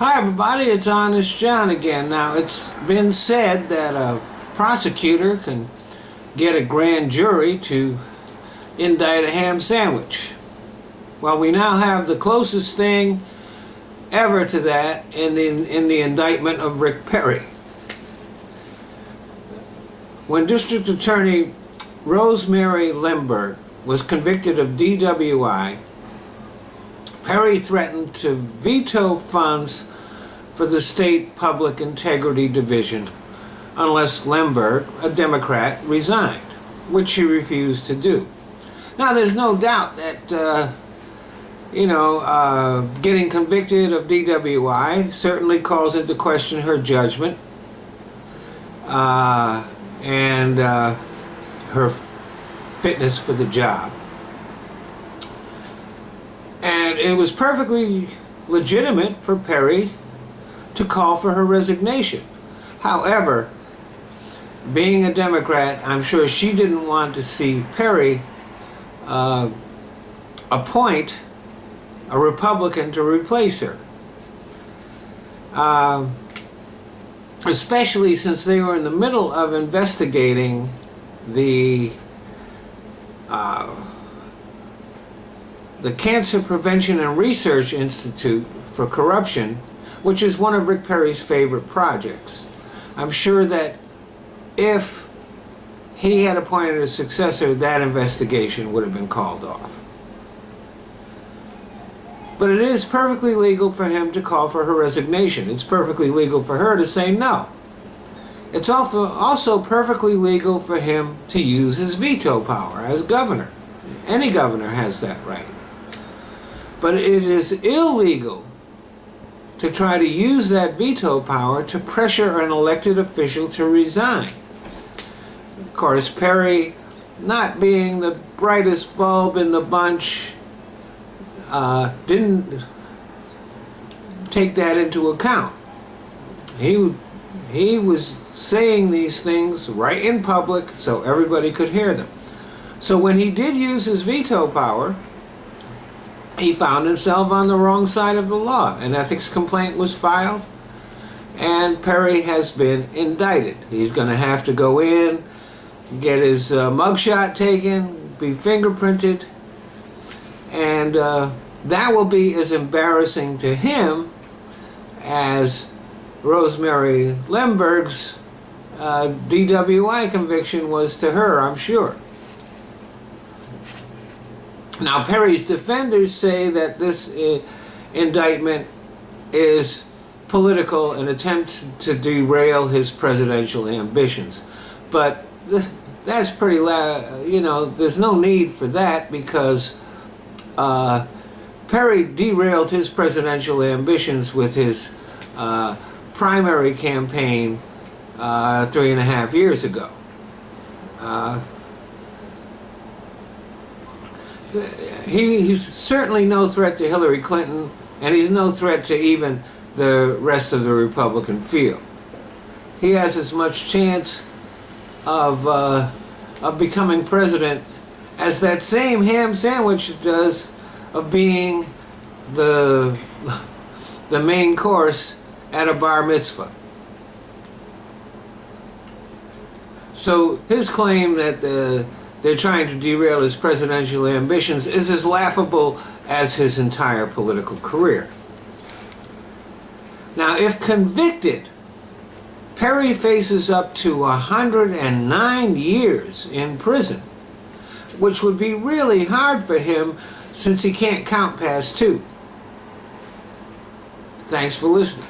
Hi everybody, it's Honest John again. Now, it's been said that a prosecutor can get a grand jury to indict a ham sandwich. Well, we now have the closest thing ever to that in the indictment of Rick Perry. When District Attorney Rosemary Lemberg was convicted of DWI, Perry threatened to veto funds for the State Public Integrity Division unless Lemberg, a Democrat, resigned, which she refused to do. Now, there's no doubt that, getting convicted of DWI certainly calls into question her judgment and her fitness for the job. And it was perfectly legitimate for Perry to call for her resignation. However, being a Democrat, I'm sure she didn't want to see Perry appoint a Republican to replace her. Especially since they were in the middle of investigating the Cancer Prevention and Research Institute for corruption, which is one of Rick Perry's favorite projects. I'm sure that if he had appointed a successor, that investigation would have been called off. But it is perfectly legal for him to call for her resignation. It's perfectly legal for her to say no. It's also perfectly legal for him to use his veto power as governor. Any governor has that right. But it is illegal to try to use that veto power to pressure an elected official to resign. Of course, Perry, not being the brightest bulb in the bunch, didn't take that into account. He was saying these things right in public so everybody could hear them. So when he did use his veto power, he found himself on the wrong side of the law. An ethics complaint was filed, and Perry has been indicted. He's going to have to go in, get his mugshot taken, be fingerprinted, and that will be as embarrassing to him as Rosemary Lemberg's DWI conviction was to her, I'm sure. Now, Perry's defenders say that this indictment is political, an attempt to derail his presidential ambitions. But that's pretty there's no need for that, because Perry derailed his presidential ambitions with his primary campaign 3.5 years ago. He's certainly no threat to Hillary Clinton, and he's no threat to even the rest of the Republican field. He has as much chance of becoming president as that same ham sandwich does of being the main course at a bar mitzvah. So his claim that they're trying to derail his presidential ambitions is as laughable as his entire political career. Now, if convicted, Perry faces up to 109 years in prison, which would be really hard for him since he can't count past 2. Thanks for listening.